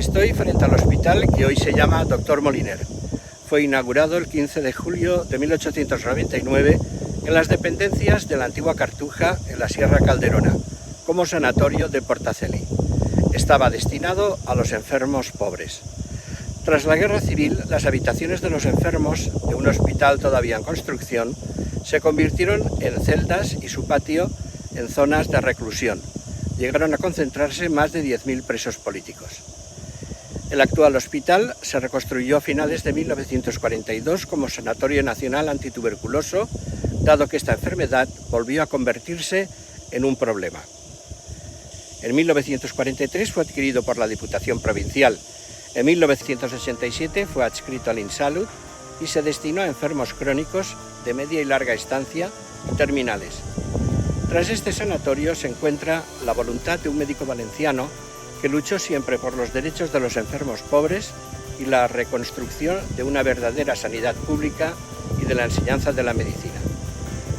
Estoy frente al hospital que hoy se llama Dr. Moliner. Fue inaugurado el 15 de julio de 1899 en las dependencias de la antigua Cartuja, en la Sierra Calderona, como sanatorio de Portaceli. Estaba destinado a los enfermos pobres. Tras la Guerra Civil, las habitaciones de los enfermos de un hospital todavía en construcción se convirtieron en celdas y su patio en zonas de reclusión. Llegaron a concentrarse más de 10.000 presos políticos. El actual hospital se reconstruyó a finales de 1942 como Sanatorio Nacional Antituberculoso, dado que esta enfermedad volvió a convertirse en un problema. En 1943 fue adquirido por la Diputación Provincial. En 1987 fue adscrito al INSALUD y se destinó a enfermos crónicos de media y larga estancia y terminales. Tras este sanatorio se encuentra la voluntad de un médico valenciano que luchó siempre por los derechos de los enfermos pobres y la reconstrucción de una verdadera sanidad pública y de la enseñanza de la medicina.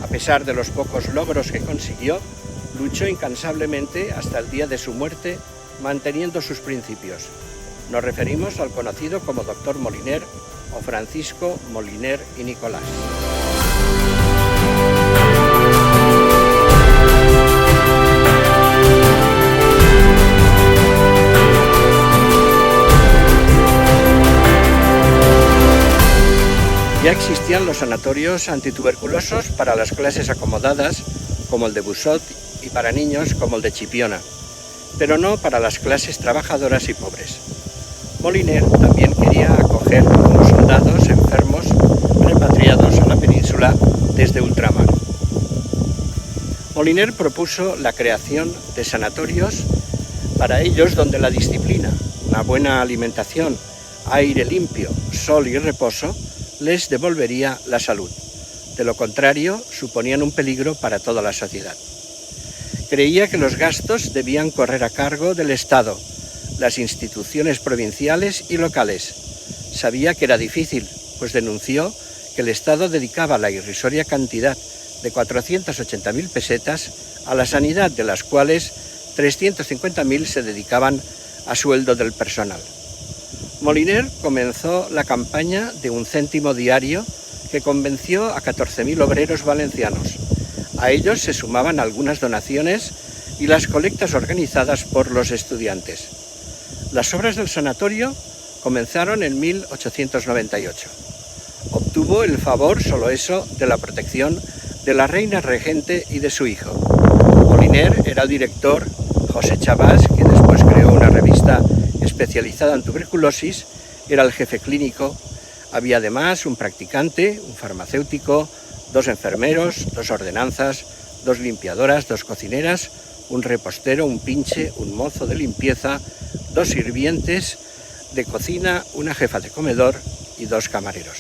A pesar de los pocos logros que consiguió, luchó incansablemente hasta el día de su muerte, manteniendo sus principios. Nos referimos al conocido como Dr. Moliner o Francisco Moliner y Nicolás. Ya existían los sanatorios antituberculosos para las clases acomodadas, como el de Busot, y para niños, como el de Chipiona, pero no para las clases trabajadoras y pobres. Moliner también quería acoger a unos soldados enfermos repatriados a la península desde ultramar. Moliner propuso la creación de sanatorios para ellos donde la disciplina, una buena alimentación, aire limpio, sol y reposo les devolvería la salud. De lo contrario, suponían un peligro para toda la sociedad. Creía que los gastos debían correr a cargo del Estado, las instituciones provinciales y locales. Sabía que era difícil, pues denunció que el Estado dedicaba la irrisoria cantidad de 480.000 pesetas a la sanidad, de las cuales 350.000 se dedicaban a sueldo del personal. Moliner comenzó la campaña de 1 céntimo diario que convenció a 14.000 obreros valencianos. A ellos se sumaban algunas donaciones y las colectas organizadas por los estudiantes. Las obras del sanatorio comenzaron en 1898. Obtuvo el favor, solo eso, de la protección de la reina regente y de su hijo. Moliner era el director, José Chabás, que después creó una revista especializada en tuberculosis, era el jefe clínico. Había además un practicante, un farmacéutico, 2 enfermeros, 2 ordenanzas, 2 limpiadoras, 2 cocineras, un repostero, un pinche, un mozo de limpieza, 2 sirvientes de cocina, una jefa de comedor y 2 camareros.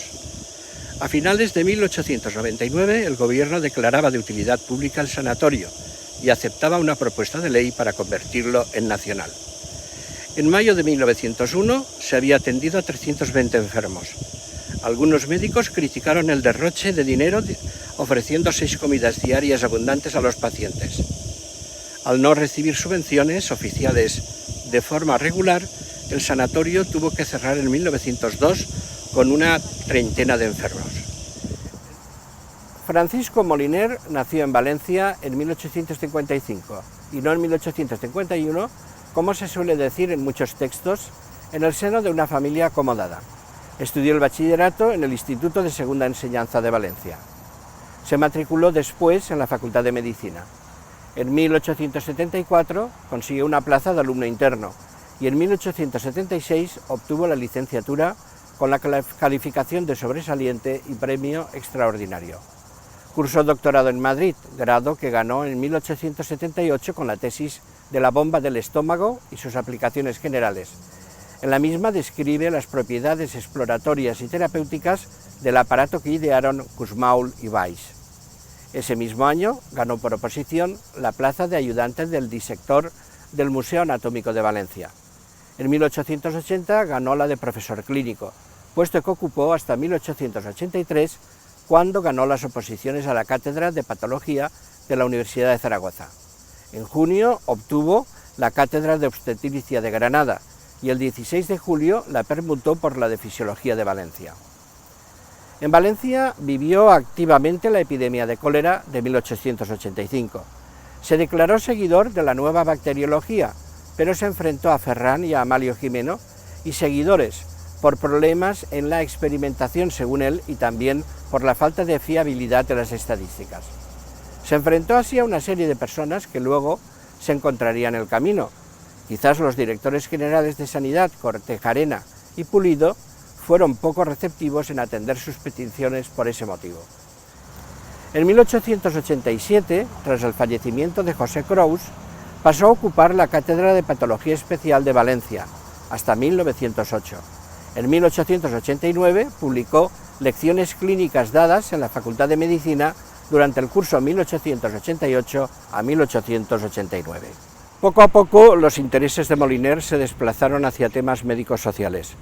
A finales de 1899 el gobierno declaraba de utilidad pública el sanatorio y aceptaba una propuesta de ley para convertirlo en nacional. En mayo de 1901 se había atendido a 320 enfermos. Algunos médicos criticaron el derroche de dinero ofreciendo 6 comidas diarias abundantes a los pacientes. Al no recibir subvenciones oficiales de forma regular, el sanatorio tuvo que cerrar en 1902 con una treintena de enfermos. Francisco Moliner nació en Valencia en 1855 y no en 1851, como se suele decir en muchos textos, en el seno de una familia acomodada. Estudió el bachillerato en el Instituto de Segunda Enseñanza de Valencia. Se matriculó después en la Facultad de Medicina. En 1874 consiguió una plaza de alumno interno y en 1876 obtuvo la licenciatura con la calificación de sobresaliente y premio extraordinario. Cursó doctorado en Madrid, grado que ganó en 1878 con la tesis de la bomba del estómago y sus aplicaciones generales. En la misma describe las propiedades exploratorias y terapéuticas del aparato que idearon Kussmaul y Weiss. Ese mismo año ganó por oposición la plaza de ayudante del disector del Museo Anatómico de Valencia. En 1880 ganó la de profesor clínico, puesto que ocupó hasta 1883, cuando ganó las oposiciones a la cátedra de patología de la Universidad de Zaragoza. En junio obtuvo la cátedra de obstetricia de Granada y el 16 de julio la permutó por la de Fisiología de Valencia. En Valencia vivió activamente la epidemia de cólera de 1885. Se declaró seguidor de la nueva bacteriología, pero se enfrentó a Ferran y a Amalio Gimeno y seguidores por problemas en la experimentación, según él, y también por la falta de fiabilidad de las estadísticas. Se enfrentó así a una serie de personas que luego se encontrarían en el camino. Quizás los directores generales de Sanidad, Cortejarena y Pulido, fueron poco receptivos en atender sus peticiones por ese motivo. En 1887, tras el fallecimiento de José Crous, pasó a ocupar la Cátedra de Patología Especial de Valencia, hasta 1908. En 1889 publicó Lecciones clínicas dadas en la Facultad de Medicina durante el curso 1888 a 1889. Poco a poco los intereses de Moliner se desplazaron hacia temas médicos sociales.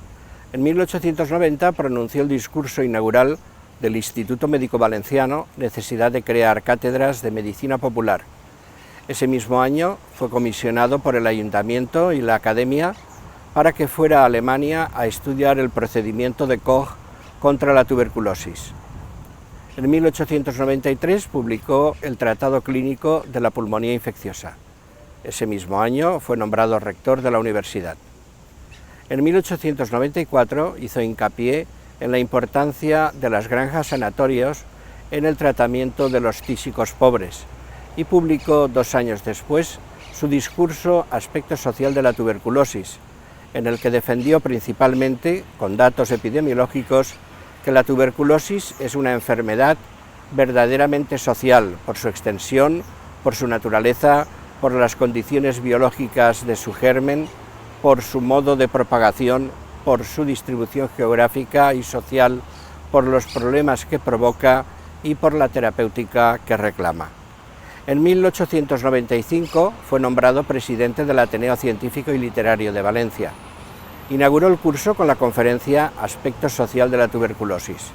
En 1890 pronunció el discurso inaugural del Instituto Médico Valenciano, necesidad de crear cátedras de medicina popular. Ese mismo año fue comisionado por el Ayuntamiento y la Academia para que fuera a Alemania a estudiar el procedimiento de Koch contra la tuberculosis. En 1893 publicó el Tratado Clínico de la Pulmonía Infecciosa. Ese mismo año fue nombrado rector de la universidad. En 1894 hizo hincapié en la importancia de las granjas sanatorios en el tratamiento de los tísicos pobres y publicó 2 años después su discurso Aspecto social de la tuberculosis, en el que defendió principalmente, con datos epidemiológicos, que la tuberculosis es una enfermedad verdaderamente social por su extensión, por su naturaleza, por las condiciones biológicas de su germen, por su modo de propagación, por su distribución geográfica y social, por los problemas que provoca y por la terapéutica que reclama. En 1895 fue nombrado presidente del Ateneo Científico y Literario de Valencia. Inauguró el curso con la conferencia Aspecto social de la tuberculosis.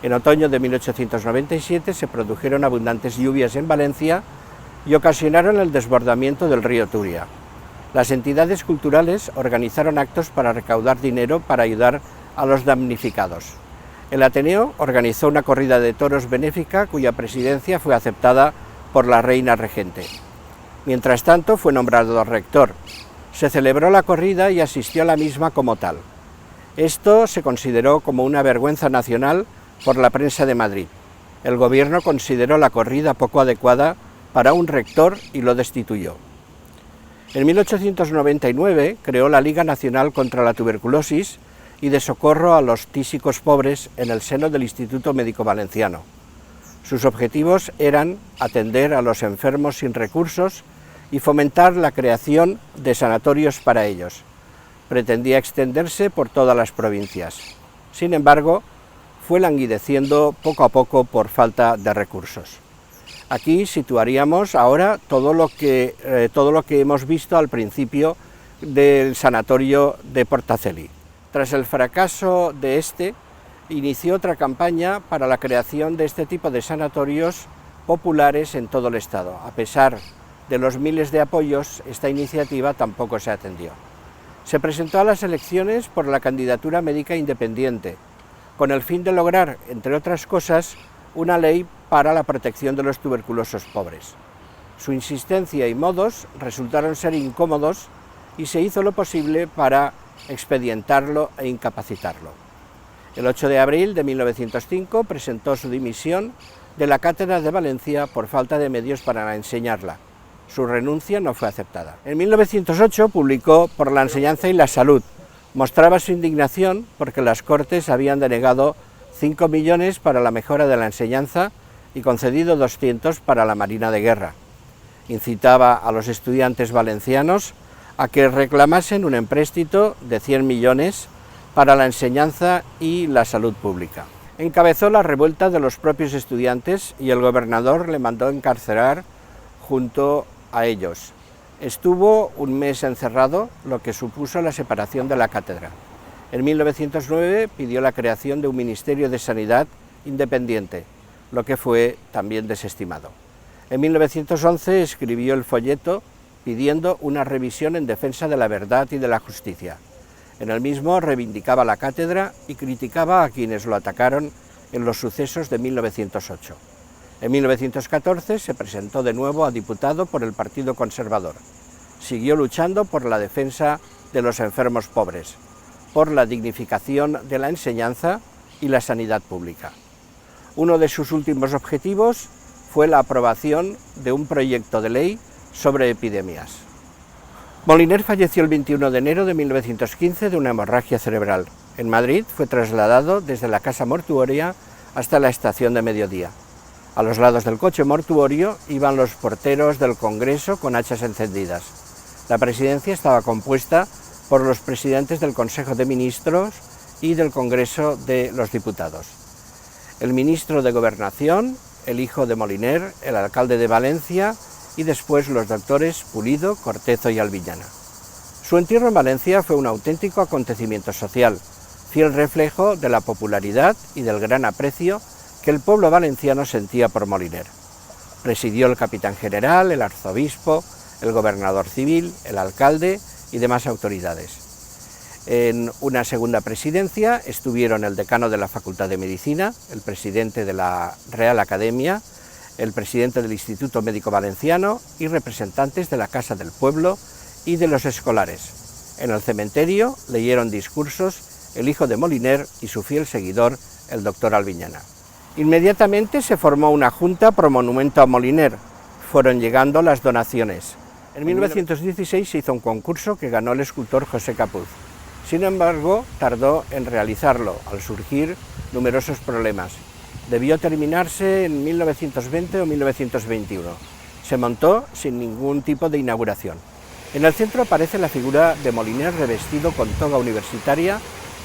En otoño de 1897 se produjeron abundantes lluvias en Valencia y ocasionaron el desbordamiento del río Turia. Las entidades culturales organizaron actos para recaudar dinero para ayudar a los damnificados. El Ateneo organizó una corrida de toros benéfica cuya presidencia fue aceptada por la reina regente. Mientras tanto fue nombrado rector. Se celebró la corrida y asistió a la misma como tal. Esto se consideró como una vergüenza nacional por la prensa de Madrid. El gobierno consideró la corrida poco adecuada para un rector y lo destituyó. En 1899 creó la Liga Nacional contra la Tuberculosis y de socorro a los tísicos pobres en el seno del Instituto Médico Valenciano. Sus objetivos eran atender a los enfermos sin recursos y fomentar la creación de sanatorios para ellos. Pretendía extenderse por todas las provincias. Sin embargo, fue languideciendo poco a poco por falta de recursos. Aquí situaríamos ahora todo lo que hemos visto al principio del sanatorio de Portaceli. Tras el fracaso de este, inició otra campaña para la creación de este tipo de sanatorios populares en todo el estado. A pesar de los miles de apoyos, esta iniciativa tampoco se atendió. Se presentó a las elecciones por la candidatura médica independiente, con el fin de lograr, entre otras cosas, una ley para la protección de los tuberculosos pobres. Su insistencia y modos resultaron ser incómodos y se hizo lo posible para expedientarlo e incapacitarlo. El 8 de abril de 1905 presentó su dimisión de la Cátedra de Valencia por falta de medios para enseñarla. Su renuncia no fue aceptada. En 1908 publicó Por la enseñanza y la salud. Mostraba su indignación porque las Cortes habían denegado 5 millones para la mejora de la enseñanza y concedido 200 para la Marina de Guerra. Incitaba a los estudiantes valencianos a que reclamasen un empréstito de 100 millones para la enseñanza y la salud pública. Encabezó la revuelta de los propios estudiantes y el gobernador le mandó encarcelar junto a ellos. Estuvo un mes encerrado, lo que supuso la separación de la cátedra. En 1909 pidió la creación de un Ministerio de Sanidad independiente, lo que fue también desestimado. En 1911 escribió el folleto pidiendo una revisión en defensa de la verdad y de la justicia. En el mismo reivindicaba la cátedra y criticaba a quienes lo atacaron en los sucesos de 1908. En 1914 se presentó de nuevo a diputado por el Partido Conservador. Siguió luchando por la defensa de los enfermos pobres, por la dignificación de la enseñanza y la sanidad pública. Uno de sus últimos objetivos fue la aprobación de un proyecto de ley sobre epidemias. Moliner falleció el 21 de enero de 1915 de una hemorragia cerebral. En Madrid fue trasladado desde la casa mortuoria hasta la estación de Mediodía. A los lados del coche mortuorio iban los porteros del Congreso con hachas encendidas. La presidencia estaba compuesta por los presidentes del Consejo de Ministros y del Congreso de los Diputados. El ministro de Gobernación, el hijo de Moliner, el alcalde de Valencia y después los doctores Pulido, Cortezo y Albiñana. Su entierro en Valencia fue un auténtico acontecimiento social, fiel reflejo de la popularidad y del gran aprecio que el pueblo valenciano sentía por Moliner. Presidió el capitán general, el arzobispo, el gobernador civil, el alcalde y demás autoridades. En una segunda presidencia estuvieron el decano de la Facultad de Medicina, el presidente de la Real Academia, el presidente del Instituto Médico Valenciano y representantes de la Casa del Pueblo y de los escolares. En el cementerio leyeron discursos el hijo de Moliner y su fiel seguidor, el doctor Albiñana. Inmediatamente se formó una junta pro monumento a Moliner. Fueron llegando las donaciones. En 1916 se hizo un concurso que ganó el escultor José Capuz. Sin embargo, tardó en realizarlo, al surgir numerosos problemas. Debió terminarse en 1920 o 1921. Se montó sin ningún tipo de inauguración. En el centro aparece la figura de Moliner revestido con toga universitaria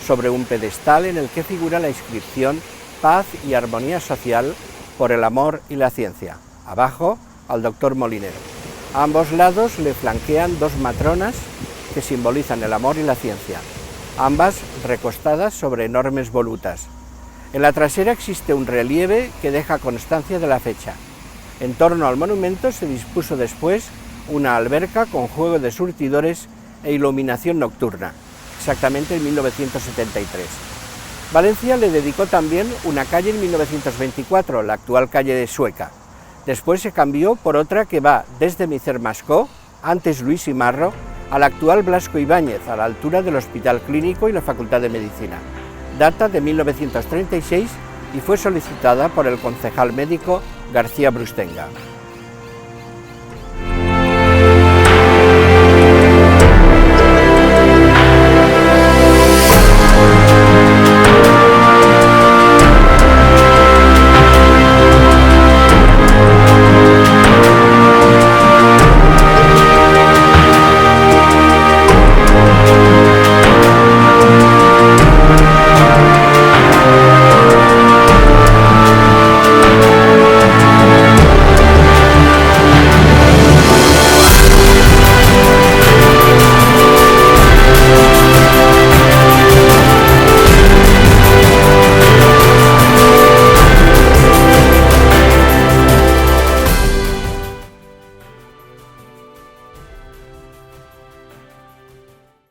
sobre un pedestal en el que figura la inscripción Paz y armonía social por el amor y la ciencia. Abajo, al doctor Moliner. A ambos lados le flanquean dos matronas que simbolizan el amor y la ciencia, ambas recostadas sobre enormes volutas. En la trasera existe un relieve que deja constancia de la fecha. En torno al monumento se dispuso después una alberca con juego de surtidores e iluminación nocturna, exactamente en 1973. Valencia le dedicó también una calle en 1924, la actual calle de Sueca. Después se cambió por otra que va desde Micer Mascó, antes Luis y Marro, al actual Blasco Ibáñez, a la altura del Hospital Clínico y la Facultad de Medicina. Data de 1936 y fue solicitada por el concejal médico García Brustenga.